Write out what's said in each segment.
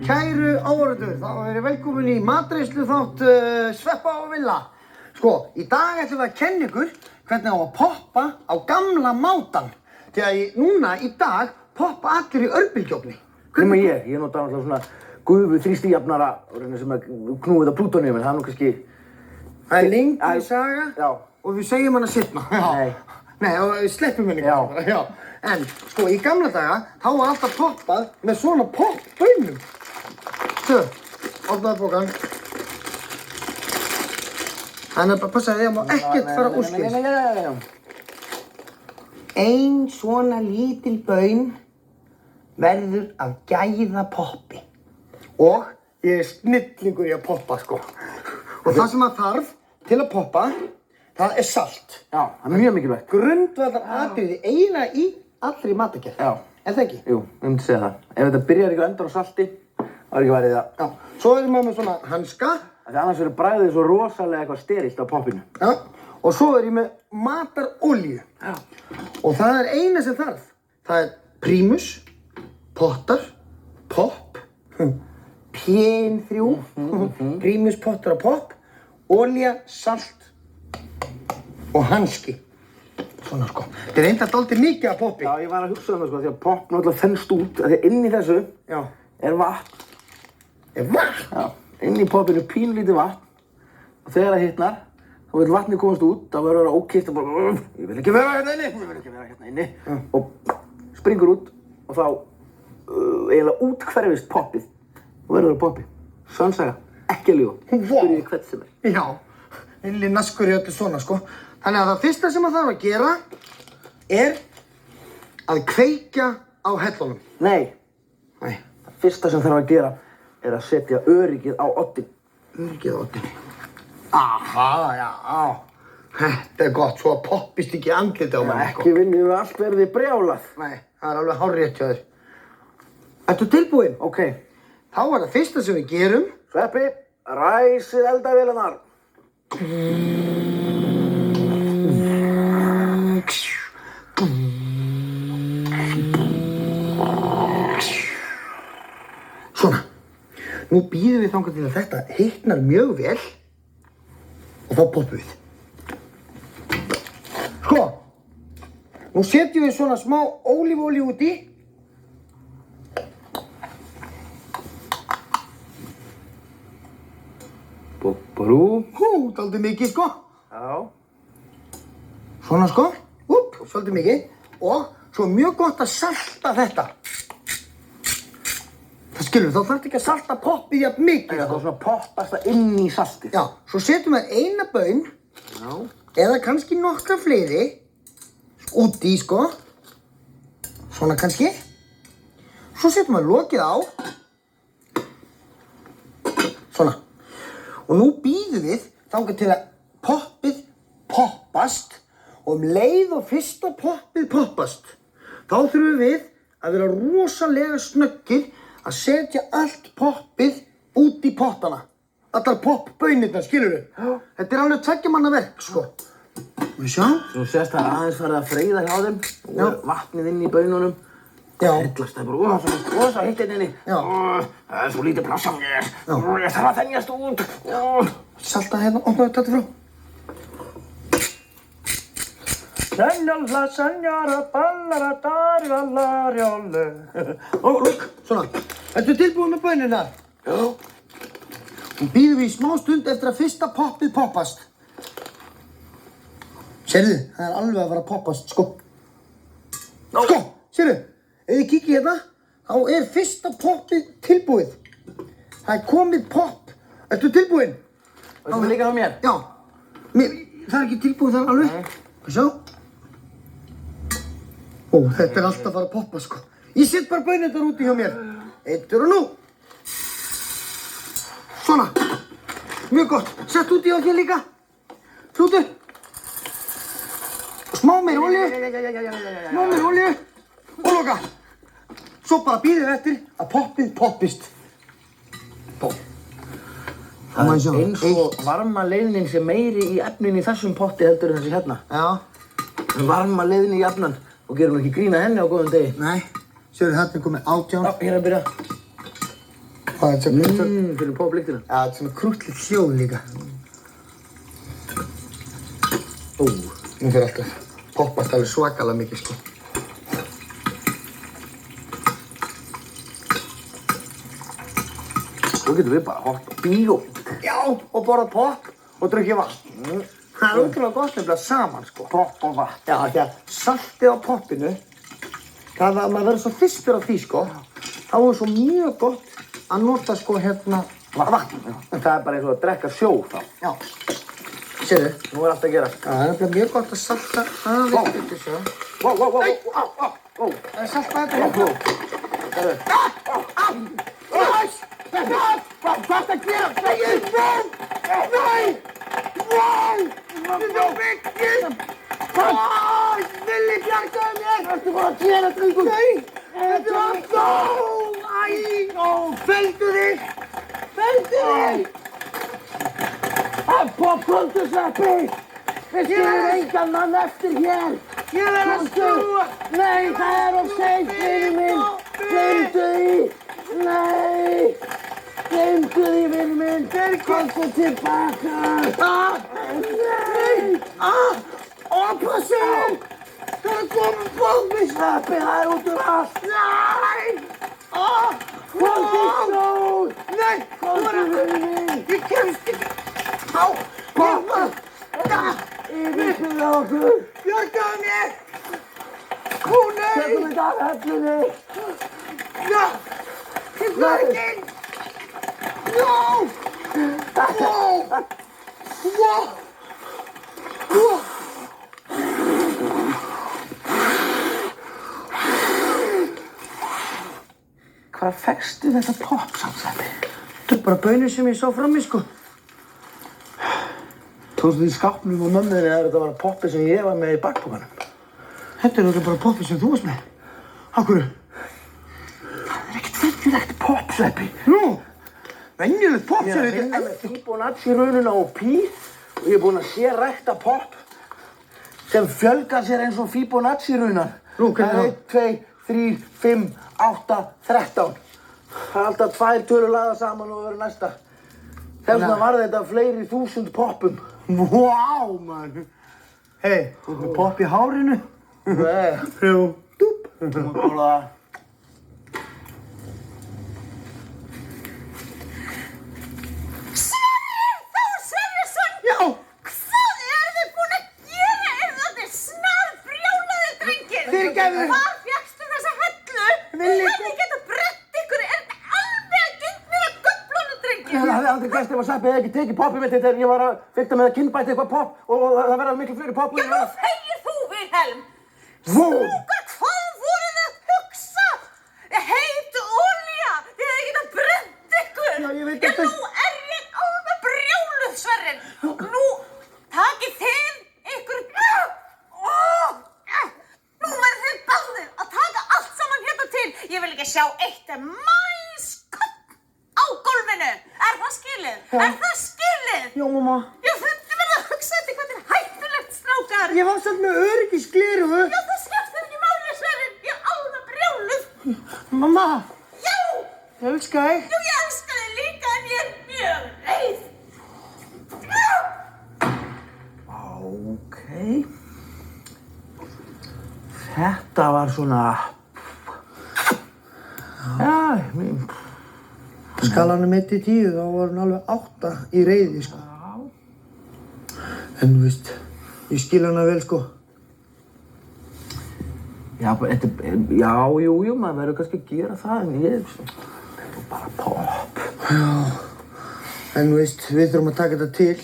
Kæru áhorfendur, þá erum velkomin í matreiðslu þátt Sveppa og Villa. Sko, í dag ætlum við að kenna ykkur hvernig á að poppa á gamla mátann. Því núna í dag poppa allir í örbylgjuofni. Nema ég nota náttúrulega svona gufu þrýstijafnara sem er knúið af plútóníum, en það er nú kannski... Það er lengri saga Já. Og við segjum hana seinna. Nei, og við sleppum henni bara. Já. En sko, í gamla daga þá var alltaf poppað með svona poppbaunum. Svo, opnaðu pokann. Þannig að bara passa þig að má ekkert fara úrskeiðis. Ein svona lítil baun verður af gæða poppi. Og ég er snillingur í að poppa, sko. Og það sem það þarf til að poppa, það er salt. Já, það er mjög mikilvægt. Grundvallaratriði eiginlega í allri matargerð. Já. Er það ekki? Jú, ég myndi segja það. Ef þetta byrjar ekki að endar á salti, þá er ekki værið það. Já. Svo erum við með svona hanska. Þegar annars verður bragðið svo rosalega eitthvað sterilt á poppinu. Já. Og svo er ég með matarolíu. Já. Og það er eina sem þarf. Það er prímus, pottar, popp, P3, prímus, pottar og popp, olía, salt og hanski. Svona sko. Þetta er enda dálítið mikið af poppi. Já, ég var að hugsa það sko, því að popp náttúrulega þennst út, því að inn í þessu er vatn. Er vatn? Já, inn í poppinu pínlítið vatn. Og þegar það hitnar, þá vil vatnið komast út, þá verður það ókyrrt og bara ég vil ekki vera hérna inni, og springur út og þá eiginlega úthverfist poppið og verður það poppi. Sannsaga, ekki að ljúga. Spyrjið hvern sem er. Já, einnig naskur í öllu svona sko. Þannig að það fyrsta sem maður þarf að gera er að kveikja á hellunum. Nei. Nei. Það fyrsta sem þarf að gera er að setja öryggið á oddinn. Öryggið á oddinn. Aha, já. Þetta er gott, svo að poppist ekki andlitið á manni. Ekki viljum við allt verði brjálað. Nei, það er alveg hárrétt hjá þér. Ertu tilbúinn? Ok. Þá er það fyrsta sem við gerum. Sveppi, ræsið eldavélarnar. Svona. Nú býðum við þangað til að þetta hitnar mjög vel og þá poppum við. Sko, nú setjum við svona smá ólífuolíu út í. Bopparú. Dálítið mikið sko. Já. Svona sko. Svolítið mikið. Og svo er mjög gott að salta þetta. Það skilur, þá þarf ekki að salta poppið jafn mikið. Það er svona poppast það inn í saltið. Já, svo setjum við eina baun. Já. Eða kannski nokkra fleiri. Úti í sko. Svona kannski. Svo setjum við lokið á. Svona. Og nú býðum við þangað til að poppið poppast og leið og fyrsta poppið poppast. Þá þurfum við að vera rosalega snöggir að setja allt poppið út í pottana. Allar poppbaunirnar, skilurðu? Já. Þetta er alveg 2 manna verk, sko. Við sjá. Svo sést það aðeins farið að freyða hjá þeim. Og er vatnið inn í baununum. Já. Hellast það bara, svo hitt inni. Já. Það er svo lítið pláss á mér. Ég þarf að þenjast út. Salta hérna, opnaðu þetta frá. Senjala, senjara, ballara, darjala, rjólu. Lukk, svona. Ertu tilbúin með baunirnar? Já. Nú býðum við í smá stund eftir að fyrsta poppið poppast. Sérðu, það er alveg að fara að poppast, sko. Sko, sérðu, ef þið kíkið hérna, þá er fyrsta poppið tilbúið. Það er komið popp. Ertu tilbúin? Veistu það líka á mér? Já. Það er ekki tilbúið þar alveg. Hvað sjá? Ó, þetta er alltaf að fara að poppa, sko. Ég set bara baunirnar úti hjá mér. Eittur og nú. Svona. Mjög gott. Sett úti á þér líka. Flútu. Smá meir olíu. Smá meir olíu. Og loka. Svo bara býðum við eftir að poppið poppist. Popp. Það er eins og varma leiðnin sem meiri í efnin í þessum potti heldur en þessi hérna. Já. Varma leiðnin í efnan og gerum ekki grína henni á góðum degi. Nei. Sérðu, þetta er komið 18. Já, hér er að byrja. Það er svona, Fyrir popplyktina. ja, þetta er svona krúttlegt hljóð líka. Nú fyrir alltaf poppast alveg svakalega mikið, sko. Svo getum við bara hort á bíó. Já, og borða popp og drukkið vatn. Það er ótrúlega gott nefnilega saman, sko. Popp og vatn. Já, því að saltið á poppinu, það að maður verður svo fyrstur á því, sko, þá er svo mjög gott að nota, sko, hérna, vatn. En það er bara eins og að drekka sjó þá. Já. Sérðu? Nú er allt að gera. Já, það er nefnilega mjög gott að salta aðeins betur, svo. Vó. Það er saltað þetta hérna. Hvað er að gera? Nei! Þetta er mikið! Villi, bjargaðu mér! Hvað ertu bara að gera, drengur? Nei! Þetta er alltaf! Felldu þig! Komdu, Sveppi! Við skilum engan mann eftir hér! Ég er að snúa! Nei, það er of seint, vinur minn! Gleymdu því! Nei! Gleymdu því, vinur minn! Komdu tilbaka! Nei! Passi! Það er komið bóðmið! Sveppi, það er út allt! Nei! Komdu snúð! Nei! Komdu, vinur minn! Ég kemst ekki! Pappa! Yfirfyrir okkur! Bjargaðu mér! Nei! Tökum þetta af hellinni! Já! Ég fær ekki inn! No! Hvar fékkstu þetta popp, Sveppi? Þetta er bara bönir sem ég sá frammi, sko. Tókstu því í skápnum og mömmu þinni að þetta var poppið sem ég var með í bakpokanum? Þetta er örugglega bara poppið sem þú varst með. Af hverju? Það er ekkert venjulegt popp, Sveppi. Nú! Venjulegt popp Ég sem er að vinna með Fibonacci-rununa og pi og ég er búinn að sérrækta popp sem fjölgar sér eins og Fibonacci-runan. Nú, hvernig þá? 1, 2, 3, 5, 8, 13. Það er alltaf 2 tölur lagðar saman og verður næsta. Þess vegna var þetta fleiri 1000 poppum. Vá, mann! Hey, þú ert með popp í hárinu? Nei, Jú. Dúp. þú mátt bóla það. Sverrir Þór Sverrisson! Já! Hvað eru þið búin að gera? Eru þetta snarbrjálaðir drengir? Fyrirgefðu. Hvar fékkstu þessa hellu? Villi- Þið hefði getað brett ykkur. Er þetta alveg að gengna göflunum, drengir? Það hefði aldrei gerst ef að Sveppi hefði ekki tekið poppið mitt þegar ég var að fikta með að kynbæta eitthvað popp og það verða miklu fleiri popp. Já, nú þegir þú, Vilhelm. Vó! Stúka, hvað voruð þið að hugsa? Heit olía. Þið hefði getað brett ykkur. Já, ég veit Já, þetta- nú er ég alveg brjáluð, Sverrir. Nú takið þið ykkur... Nú verður þið báðir að taka allt saman hérna til. Ég vil ekki sjá eitt mæskott á gólfinu. Er það skilið? Er það skilið? Já, mamma. Já, þið verður að hugsa þetta hvað þetta er hættulegt, strákar. Ég var samt með öryggisgleru. Já, það skiptir ekki máli, Sverrir. Ég er alveg brjáluð. Mamma, Já, ég elska þig. jú, ég elska þig líka en ég er mjög reið. Ókei. Þetta var svona... Já, Skalanum 1 til 10, þá var hann alveg 8 í reiði, sko. En þú veist, ég skil hana vel, sko. já, jú, maður verður kannski að gera það en ég... Þetta er bara popp. En þú veist, við þurfum að taka þetta til.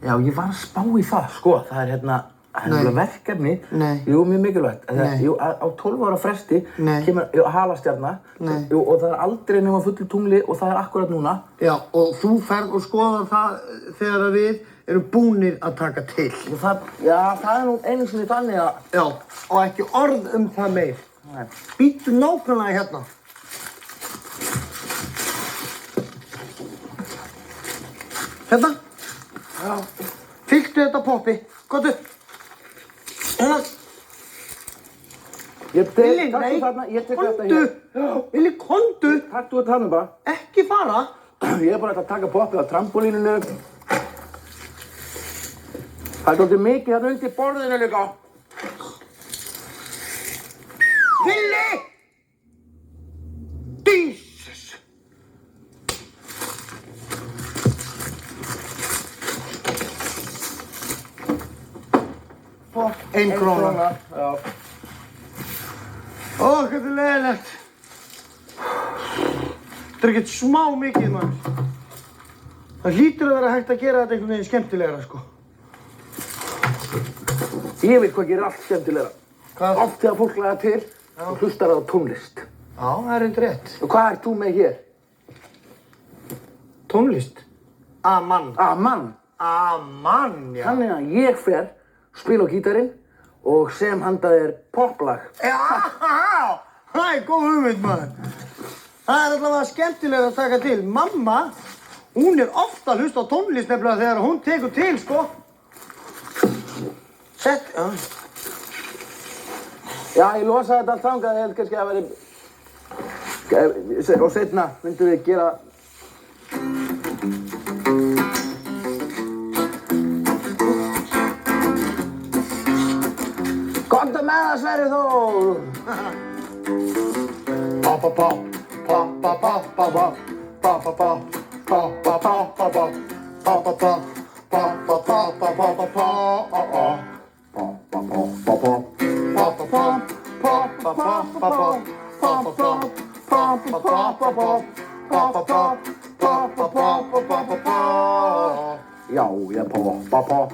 Já, ég var að spá í það, sko. Það er hérna... Það er Nei. alveg verkefni. Nei. Jú, mjög mikilvægt. Nei. Jú, á 12 ára fresti Nei. kemur halastjarna. Nei. Jú, og það er aldrei nema fullu tungli og það er akkurat núna. Já, og þú ferð og skoðar það þegar að við erum búnir að taka til. Og það, já, það er nú einu sinni þannig að... Já, og ekki orð það meir. Nei. Býttu nákvæmlega hérna. Hérna. Já. Fylltu þetta poppi. Komdu. Hérna. Villi, taktu nei, þarna, ég tek þetta komdu. hér. Villi, komdu. Taktu þetta þarna bara. Ekki fara. Ég er bara að taka poppið á trampolíninu. Það er svolítið mikið þarna undir borðinu líka. Villi! Jesus! Ein króna. Já. Ó, hvað þetta er leiðilegt. Þetta er ekkert smá mikið, maður. Það hlýtur að vera hægt að gera þetta einhvern veginn skemmtilegra, sko. Ég veit hvað gerir allt skemmtilegra. Hvað? Oft þegar fólk lagar til, þá hlustar það á tónlist. Já, það er reyndar rétt. Og hvað ert þú með hér? Tónlist. Aman. Aman. Aman, já. Þannig að ég fer, spila á gítarinn og sem handa þér poplag. Já, það er góð hugmynd, maður. Það er allavega skemmtilega að taka til. Mamma, hún er ofta að hlusta á tónlist nefnilega þegar hún tekur til, sko. Sett, já. Já, ég losaði þetta allt þangað, ég held kannski að veri... Og seinna myndum við gera... Komdu með það, Sverrir Þór! Já, ég poppa.